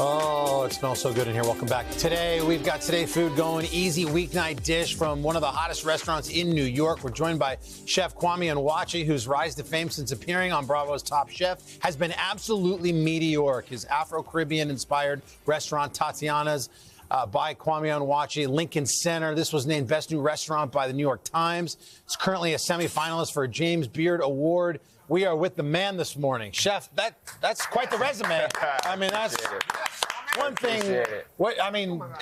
Oh, it smells so good in here. Welcome back. Today, we've got Today Food going. Easy weeknight dish from one of the hottest restaurants in New York. We're joined by Chef Kwame Onwuachi, whose rise to fame since appearing on Bravo's Top Chef has been absolutely meteoric. His Afro-Caribbean-inspired restaurant, Tatiana's, by Kwame Onwuachi, Lincoln Center. This was named Best New Restaurant by the New York Times. It's currently a semifinalist for a James Beard Award. We are with the man this morning. Chef, that's quite the resume. I mean, that's one thing.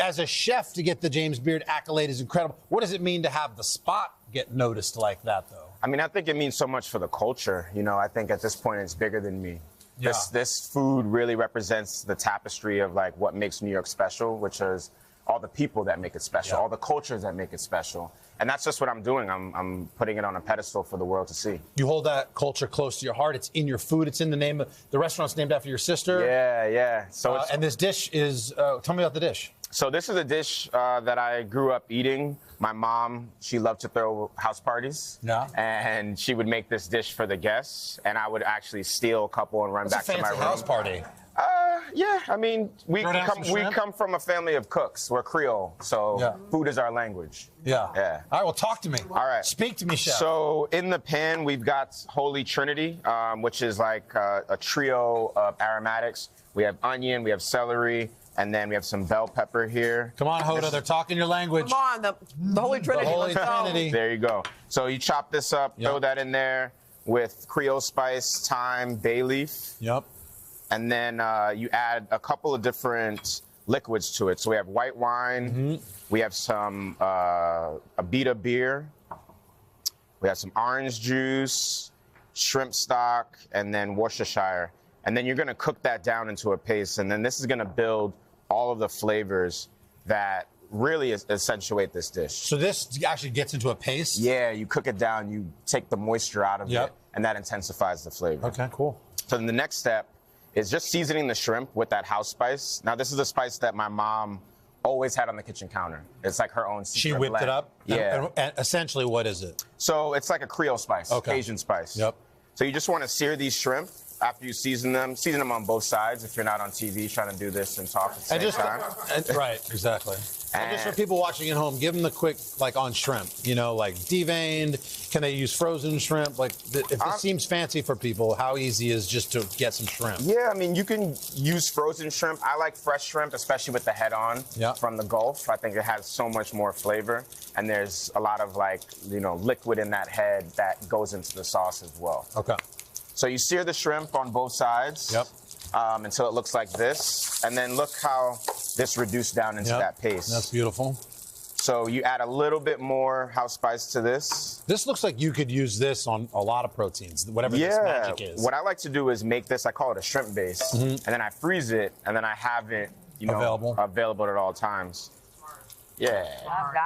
As a chef, to get the James Beard accolade is incredible. What does it mean to have the spot get noticed like that, though? I mean, I think it means so much for the culture. You know, I think at this point it's bigger than me. Yeah. This food really represents the tapestry of like what makes New York special, which is all the people that make it special, all the cultures that make it special. And that's just what I'm doing. I'm putting it on a pedestal for the world to see. You hold that culture close to your heart. It's in your food. It's in the name of the restaurant's named after your sister. Yeah. So and this dish is, tell me about the dish. So this is a dish that I grew up eating. My mom, she loved to throw house parties. Yeah. And she would make this dish for the guests. And I would actually steal a couple and run back to my room. House party. Yeah, I mean, we come from a family of cooks. We're Creole, so food is our language. Yeah. All right, well, talk to me. All right. Speak to me, Chef. So in the pan, we've got Holy Trinity, which is like a trio of aromatics. We have onion, we have celery, and then we have some bell pepper here. Come on, Hoda, they're talking your language. Come on, the Holy Trinity. The Holy Trinity. There you go. So you chop this up, throw that in there with Creole-spiced, thyme, bay leaf. Yep. And then you add a couple of different liquids to it. So we have white wine, we have some Abita beer, we have some orange juice, shrimp stock, and then Worcestershire. And then you're gonna cook that down into a paste. And then this is gonna build all of the flavors that really accentuate this dish. So this actually gets into a paste? Yeah, you cook it down, you take the moisture out of it, and that intensifies the flavor. Okay, cool. So then the next step is just seasoning the shrimp with that house spice. Now, this is a spice that my mom always had on the kitchen counter. It's like her own secret She whipped blend. it up? Yeah. And essentially, what is it? So it's like a Creole spice, Asian spice. Yep. So you just want to sear these shrimp after you season them on both sides if you're not on TV trying to do this and talk at the same time. Right, exactly. And just for people watching at home, give them the quick, like on shrimp, you know, like deveined. Can they use frozen shrimp? Like, if it seems fancy for people, how easy is just to get some shrimp? Yeah, I mean, you can use frozen shrimp. I like fresh shrimp, especially with the head on from the Gulf. I think it has so much more flavor. And there's a lot of, like, you know, liquid in that head that goes into the sauce as well. Okay. So you sear the shrimp on both sides until it looks like this. And then look how this reduced down into that paste. That's beautiful. So you add a little bit more house spice to this. This looks like you could use this on a lot of proteins, whatever this magic is. What I like to do is make this, I call it a shrimp base, and then I freeze it, and then I have it, you know, available at all times. Yeah,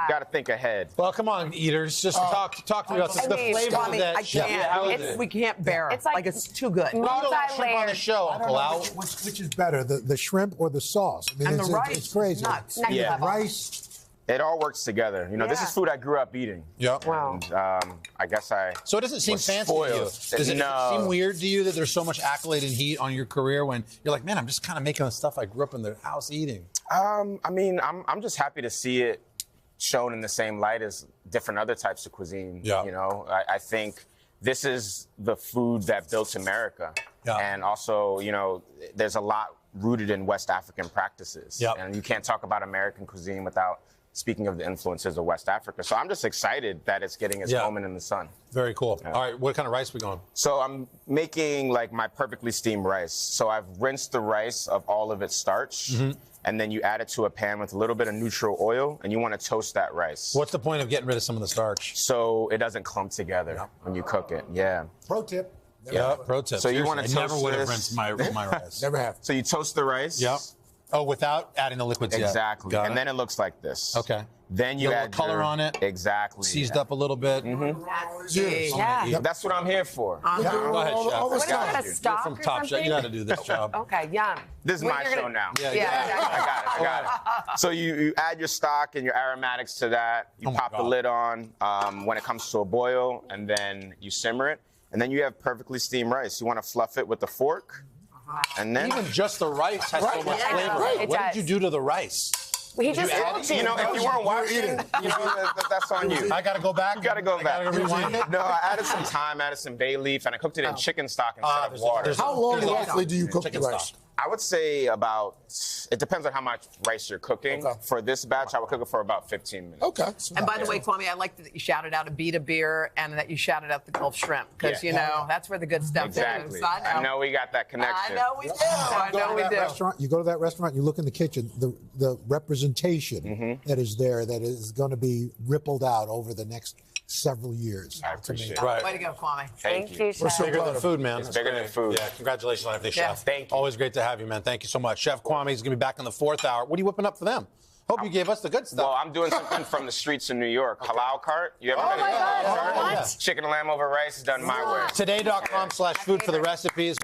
got to think ahead. Well, come on, eaters, just talk to me about the flavor of that. I can't. We can't bear it. Like it's too good. We eat a lot of shrimp on the show, Uncle Al. Which is better, the shrimp or the sauce? I mean, and the rice. It's crazy. Nuts. Yeah. Rice. It all works together. You know, this is food I grew up eating. Yep. Wow. And I guess So it doesn't seem fancy to you. Does it seem weird to you that there's so much accolade and heat on your career when you're like, man, I'm just kind of making the stuff I grew up in the house eating? I mean, I'm just happy to see it shown in the same light as different other types of cuisine. You know, I think this is the food that built America. And also, you know, there's a lot rooted in West African practices. And you can't talk about American cuisine without speaking of the influences of West Africa. So I'm just excited that it's getting its moment in the sun. Very cool. All right, what kind of rice we going? So I'm making like my perfectly steamed rice. So I've rinsed the rice of all of its starch. And then you add it to a pan with a little bit of neutral oil, and you want to toast that rice. What's the point of getting rid of some of the starch? So it doesn't clump together when you cook it. Pro tip. Pro tip. So you want to toast I never would have rinsed my rice. Never have. So you toast the rice. Oh, without adding the liquids yet. Exactly. And then it looks like this. Okay. Then you add color on it. Exactly. Seized up a little bit. That's what I'm here for. Go ahead, Chef. What is that, a stock From or Top Chef. something? You know how to do this job. Okay, yum. This is my show now. I got it. So you add your stock and your aromatics to that. You pop the lid on when it comes to a boil, and then you simmer it. And then you have perfectly steamed rice. You want to fluff it with a fork. And then Even just the rice has so much flavor. It What does. did you do to the rice? He just told you. you know, if you weren't watching, that's on you. I got to go back? You got to go back. I gotta rewind it? No, I added some thyme, added some bay leaf, and I cooked it in chicken stock instead of water. How long roughly do you cook the rice? I would say about, it depends on how much rice you're cooking. Okay. For this batch, I would cook it for about 15 minutes. Okay. And by the way, Kwame, I like that you shouted out a Beta beer and that you shouted out the Gulf shrimp because, Yeah. you know, that's where the good stuff Exactly. is. I know we got that connection. I know we do. I know we do. You go to that restaurant, you look in the kitchen, the representation that is there that is going to be rippled out over the next several years. I appreciate it. Right. Way to go, Kwame. Thank you. Chef. so Bigger proud than of food, man. It's That's bigger great. than food. Yeah, congratulations on everything, Yeah. Chef. Thank you. Always great to have you, man. Thank you so much. Chef Kwame is going to be back in the 4th hour. What are you whipping up for them? Hope you gave us the good stuff. Well, I'm doing something from the streets in New York. Halal cart. You ever Oh heard my of God. halal cart? What? Chicken and lamb over rice is done my way. Today.com/food for the recipes.